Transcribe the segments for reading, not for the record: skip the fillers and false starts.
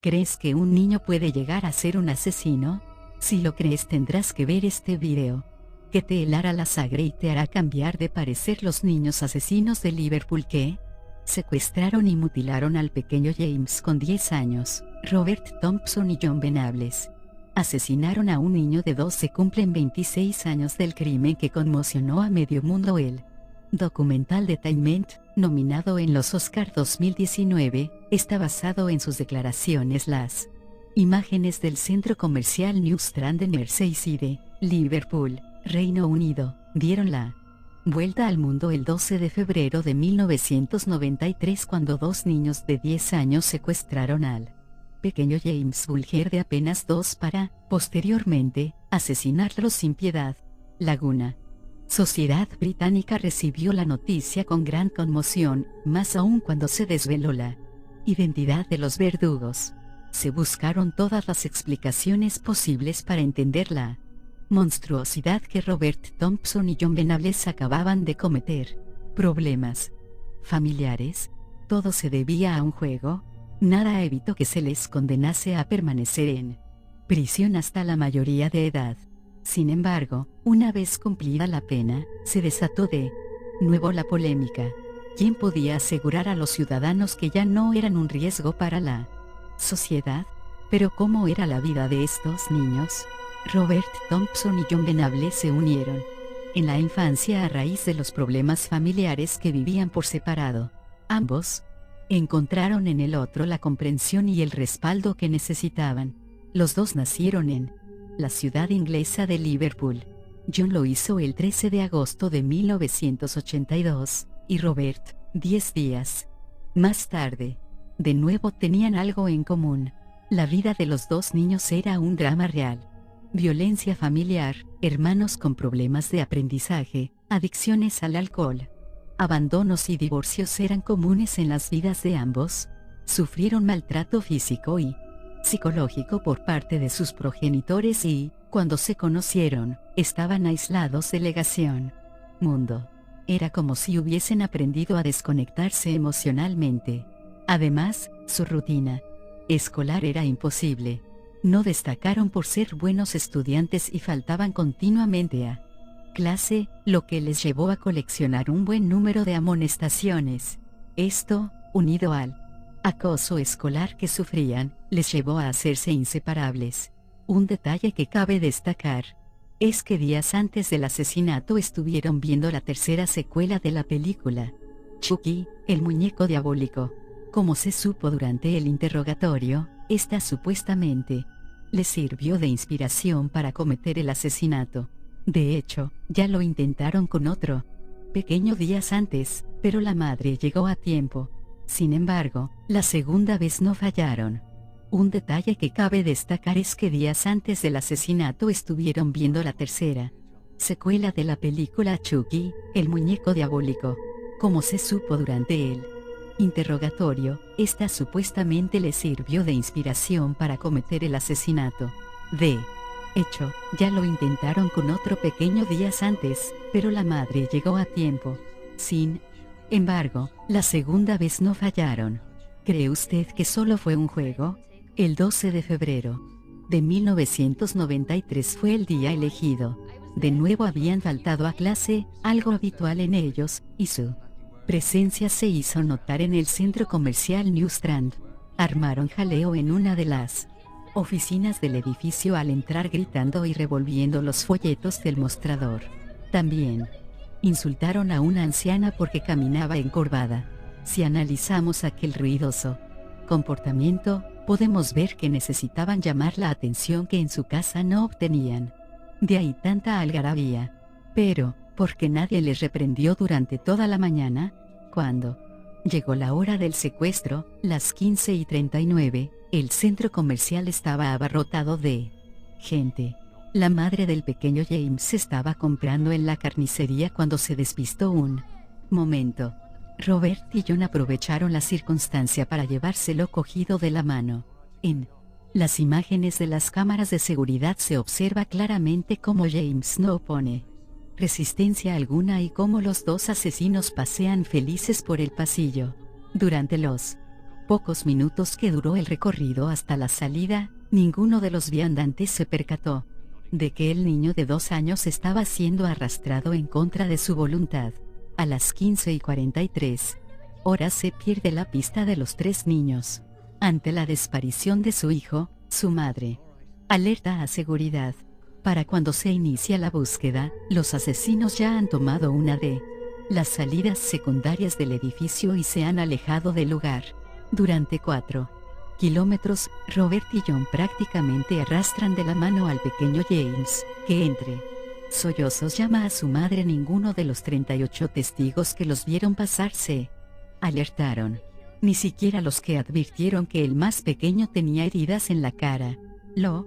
¿Crees que un niño puede llegar a ser un asesino? Si lo crees, tendrás que ver este video, que te helará la sangre y te hará cambiar de parecer. Los niños asesinos de Liverpool que secuestraron y mutilaron al pequeño James con 10 años, Robert Thompson y John Venables. Asesinaron a un niño de 12. Cumplen 26 años del crimen que conmocionó a medio mundo. El documental de Time, nominado en los Oscar 2019, está basado en sus declaraciones. Las imágenes del centro comercial New Strand en Merseyside, Liverpool, Reino Unido, dieron la vuelta al mundo el 12 de febrero de 1993, cuando dos niños de 10 años secuestraron al pequeño James Bulger de apenas 2 para, posteriormente, asesinarlo sin piedad. Laguna. Sociedad británica recibió la noticia con gran conmoción, más aún cuando se desveló la identidad de los verdugos. Se buscaron todas las explicaciones posibles para entender la monstruosidad que Robert Thompson y John Venables acababan de cometer. Problemas familiares. Todo se debía a un juego. Nada evitó que se les condenase a permanecer en prisión hasta la mayoría de edad. Sin embargo, una vez cumplida la pena, se desató de nuevo la polémica. ¿Quién podía asegurar a los ciudadanos que ya no eran un riesgo para la sociedad? Pero ¿cómo era la vida de estos niños? Robert Thompson y John Venables se unieron en la infancia a raíz de los problemas familiares que vivían por separado. Ambos encontraron en el otro la comprensión y el respaldo que necesitaban. Los dos nacieron en la ciudad inglesa de Liverpool. John lo hizo el 13 de agosto de 1982, y Robert, 10 días más tarde. De nuevo tenían algo en común. La vida de los dos niños era un drama real. Violencia familiar, hermanos con problemas de aprendizaje, adicciones al alcohol, abandonos y divorcios eran comunes en las vidas de ambos. Sufrieron maltrato físico y psicológico por parte de sus progenitores y, cuando se conocieron, estaban aislados de legación. Mundo. Era como si hubiesen aprendido a desconectarse emocionalmente. Además, su rutina escolar era imposible. No destacaron por ser buenos estudiantes y faltaban continuamente a clase, lo que les llevó a coleccionar un buen número de amonestaciones. Esto, unido al acoso escolar que sufrían, les llevó a hacerse inseparables. Un detalle que cabe destacar es que días antes del asesinato estuvieron viendo la tercera secuela de la película, Chucky, el muñeco diabólico. Como se supo durante el interrogatorio, esta supuestamente les sirvió de inspiración para cometer el asesinato. De hecho, ya lo intentaron con otro pequeño días antes, pero la madre llegó a tiempo. Sin embargo, la segunda vez no fallaron. Un detalle que cabe destacar es que días antes del asesinato estuvieron viendo la tercera secuela de la película Chucky, el muñeco diabólico. Como se supo durante el interrogatorio, esta supuestamente les sirvió de inspiración para cometer el asesinato. De hecho, ya lo intentaron con otro pequeño días antes, pero la madre llegó a tiempo. Sin embargo, la segunda vez no fallaron. ¿Cree usted que solo fue un juego? El 12 de febrero de 1993 fue el día elegido. De nuevo habían faltado a clase, algo habitual en ellos, y su presencia se hizo notar en el centro comercial New Strand. Armaron jaleo en una de las oficinas del edificio al entrar, gritando y revolviendo los folletos del mostrador. También insultaron a una anciana porque caminaba encorvada. Si analizamos aquel ruidoso comportamiento, podemos ver que necesitaban llamar la atención que en su casa no obtenían. De ahí tanta algarabía. Pero, ¿por qué nadie les reprendió durante toda la mañana? Cuando llegó la hora del secuestro, las 15:39, el centro comercial estaba abarrotado de gente. La madre del pequeño James estaba comprando en la carnicería cuando se despistó un momento. Robert y John aprovecharon la circunstancia para llevárselo cogido de la mano. En las imágenes de las cámaras de seguridad se observa claramente cómo James no opone resistencia alguna y cómo los dos asesinos pasean felices por el pasillo. Durante los pocos minutos que duró el recorrido hasta la salida, ninguno de los viandantes se percató de que el niño de 2 años estaba siendo arrastrado en contra de su voluntad. A las 15:43 horas se pierde la pista de los 3 niños. Ante la desaparición de su hijo, su madre alerta a seguridad. Para cuando se inicia la búsqueda, los asesinos ya han tomado una de las salidas secundarias del edificio y se han alejado del lugar. Durante 4 kilómetros, Robert y John prácticamente arrastran de la mano al pequeño James, que entre sollozos llama a su madre. Ninguno de los 38 testigos que los vieron pasar se alertaron. Ni siquiera los que advirtieron que el más pequeño tenía heridas en la cara. Lo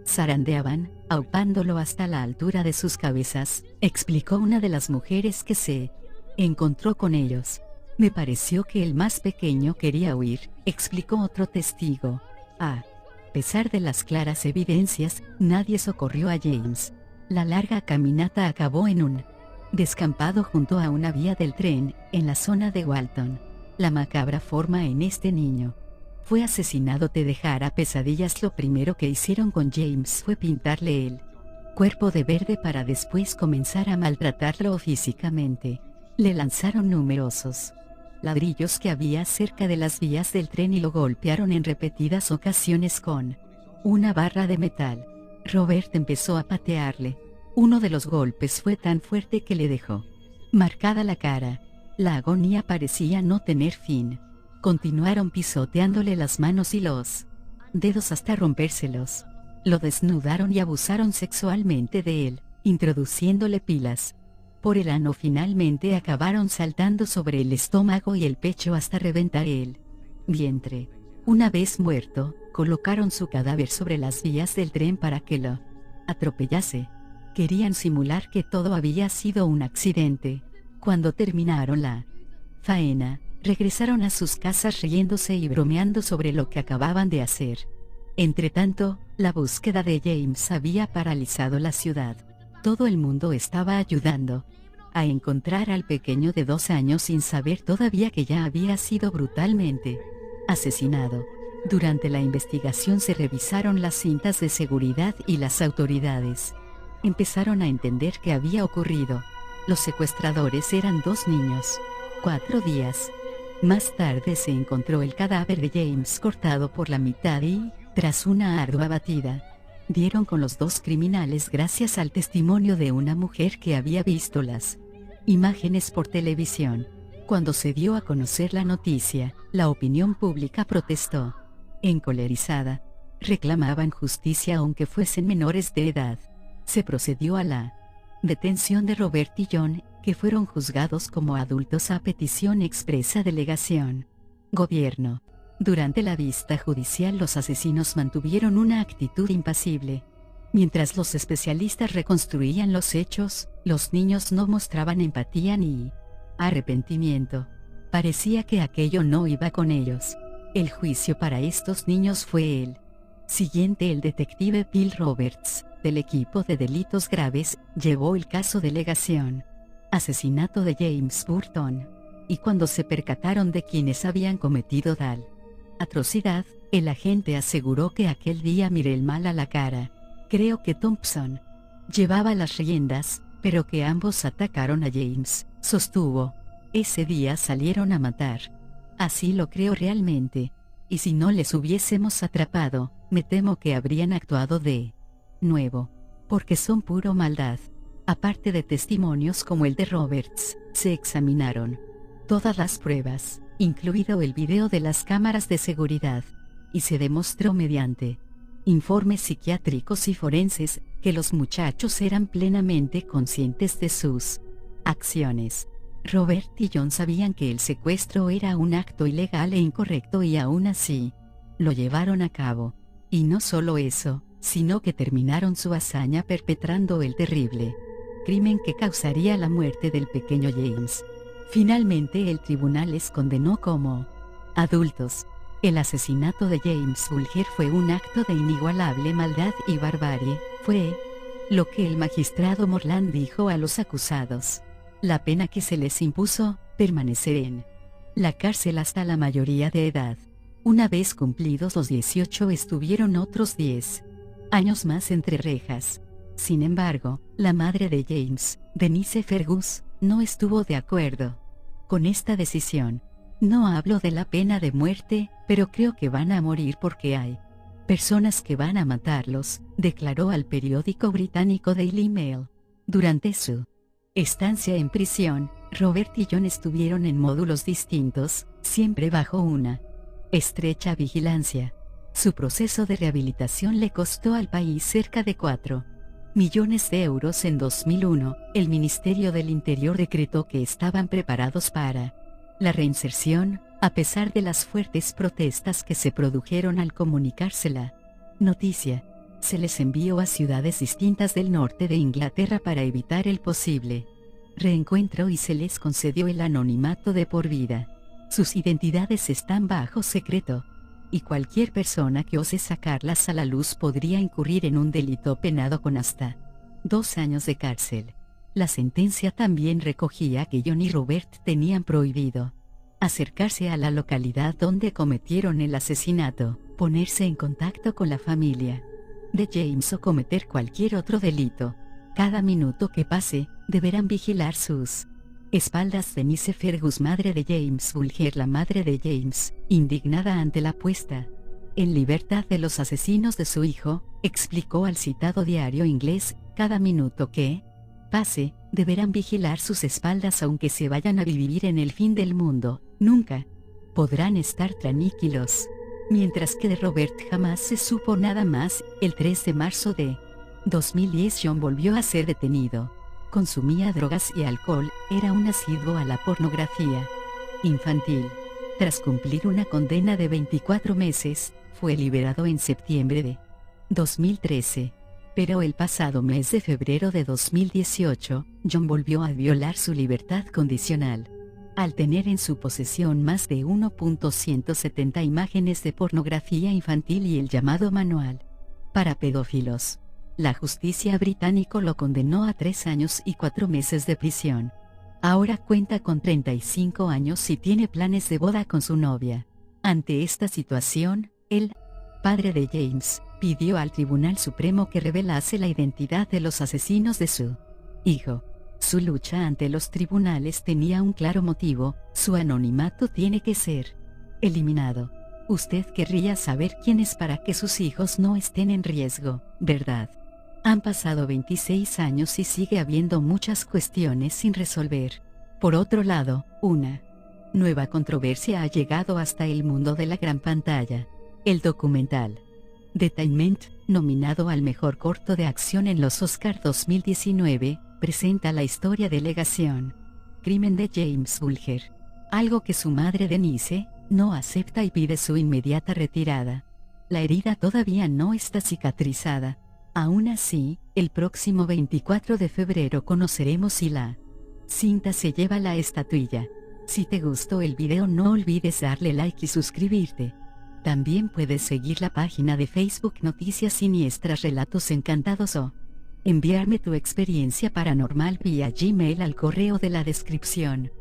zarandeaban, aupándolo hasta la altura de sus cabezas, explicó una de las mujeres que se encontró con ellos. Me pareció que el más pequeño quería huir, explicó otro testigo. A pesar de las claras evidencias, nadie socorrió a James. La larga caminata acabó en un descampado junto a una vía del tren, en la zona de Walton. La macabra forma en este niño fue asesinado te dejará pesadillas. Lo primero que hicieron con James fue pintarle el cuerpo de verde para después comenzar a maltratarlo físicamente. Le lanzaron numerosos ladrillos que había cerca de las vías del tren y lo golpearon en repetidas ocasiones con una barra de metal. Robert empezó a patearle. Uno de los golpes fue tan fuerte que le dejó marcada la cara. La agonía parecía no tener fin. Continuaron pisoteándole las manos y los dedos hasta rompérselos. Lo desnudaron y abusaron sexualmente de él, introduciéndole pilas por el ano. Finalmente acabaron saltando sobre el estómago y el pecho hasta reventar el vientre. Una vez muerto, colocaron su cadáver sobre las vías del tren para que lo atropellase. Querían simular que todo había sido un accidente. Cuando terminaron la faena, regresaron a sus casas riéndose y bromeando sobre lo que acababan de hacer. Entretanto, la búsqueda de James había paralizado la ciudad. Todo el mundo estaba ayudando a encontrar al pequeño de 2 años sin saber todavía que ya había sido brutalmente asesinado. Durante la investigación se revisaron las cintas de seguridad y las autoridades empezaron a entender qué había ocurrido. Los secuestradores eran 2 niños. 4 días más tarde se encontró el cadáver de James cortado por la mitad y, tras una ardua batida, dieron con los 2 criminales gracias al testimonio de una mujer que había visto las imágenes por televisión. Cuando se dio a conocer la noticia, la opinión pública protestó. Encolerizada, reclamaban justicia aunque fuesen menores de edad. Se procedió a la detención de Robert y John, que fueron juzgados como adultos a petición expresa delegación. Gobierno. Durante la vista judicial los asesinos mantuvieron una actitud impasible. Mientras los especialistas reconstruían los hechos, los niños no mostraban empatía ni arrepentimiento. Parecía que aquello no iba con ellos. El juicio para estos niños fue el siguiente. El detective Bill Roberts, del equipo de delitos graves, llevó el caso delegación. Asesinato de James Burton. Y cuando se percataron de quienes habían cometido tal atrocidad, el agente aseguró que aquel día miré el mal a la cara. Creo que Thompson llevaba las riendas, pero que ambos atacaron a James, sostuvo. Ese día salieron a matar. Así lo creo realmente. Y si no les hubiésemos atrapado, me temo que habrían actuado de nuevo. Porque son puro maldad. Aparte de testimonios como el de Roberts, se examinaron todas las pruebas, incluido el video de las cámaras de seguridad, y se demostró mediante informes psiquiátricos y forenses que los muchachos eran plenamente conscientes de sus acciones. Robert y John sabían que el secuestro era un acto ilegal e incorrecto y aún así lo llevaron a cabo. Y no solo eso, sino que terminaron su hazaña perpetrando el terrible crimen que causaría la muerte del pequeño James. Finalmente el tribunal les condenó como adultos. El asesinato de James Bulger fue un acto de inigualable maldad y barbarie, fue lo que el magistrado Morland dijo a los acusados. La pena que se les impuso, permanecer en la cárcel hasta la mayoría de edad. Una vez cumplidos los 18 estuvieron otros 10 años más entre rejas. Sin embargo, la madre de James, Denise Fergus, no estuvo de acuerdo con esta decisión. No hablo de la pena de muerte, pero creo que van a morir porque hay personas que van a matarlos, declaró al periódico británico Daily Mail. Durante su estancia en prisión, Robert y John estuvieron en módulos distintos, siempre bajo una estrecha vigilancia. Su proceso de rehabilitación le costó al país cerca de 4 millones de euros en 2001. El Ministerio del Interior decretó que estaban preparados para la reinserción, a pesar de las fuertes protestas que se produjeron al comunicarse la noticia. Se les envió a ciudades distintas del norte de Inglaterra para evitar el posible reencuentro y se les concedió el anonimato de por vida. Sus identidades están bajo secreto, y cualquier persona que ose sacarlas a la luz podría incurrir en un delito penado con hasta 2 años de cárcel. La sentencia también recogía que John y Robert tenían prohibido acercarse a la localidad donde cometieron el asesinato, ponerse en contacto con la familia de James o cometer cualquier otro delito. Cada minuto que pase, deberán vigilar sus espaldas. Denise Fergus, madre de James Bulger, la madre de James, indignada ante la puesta en libertad de los asesinos de su hijo, explicó al citado diario inglés: cada minuto que pase, deberán vigilar sus espaldas aunque se vayan a vivir en el fin del mundo, nunca podrán estar tranquilos. Mientras que de Robert jamás se supo nada más. El 3 de marzo de 2010 John volvió a ser detenido. Consumía drogas y alcohol, era un asiduo a la pornografía infantil. Tras cumplir una condena de 24 meses, fue liberado en septiembre de 2013. Pero el pasado mes de febrero de 2018, John volvió a violar su libertad condicional, al tener en su posesión más de 1.170 imágenes de pornografía infantil y el llamado manual para pedófilos. La justicia británica lo condenó a 3 años y 4 meses de prisión. Ahora cuenta con 35 años y tiene planes de boda con su novia. Ante esta situación, el padre de James pidió al Tribunal Supremo que revelase la identidad de los asesinos de su hijo. Su lucha ante los tribunales tenía un claro motivo: su anonimato tiene que ser eliminado. Usted querría saber quién es para que sus hijos no estén en riesgo, ¿verdad? Han pasado 26 años y sigue habiendo muchas cuestiones sin resolver. Por otro lado, una nueva controversia ha llegado hasta el mundo de la gran pantalla. El documental Detainment, nominado al mejor corto de acción en los Oscar 2019, presenta la historia de Legación, crimen de James Bulger, algo que su madre Denise no acepta y pide su inmediata retirada. La herida todavía no está cicatrizada. Aún así, el próximo 24 de febrero conoceremos si la cinta se lleva la estatuilla. Si te gustó el video, no olvides darle like y suscribirte. También puedes seguir la página de Facebook Noticias Siniestras Relatos Encantados o enviarme tu experiencia paranormal vía Gmail al correo de la descripción.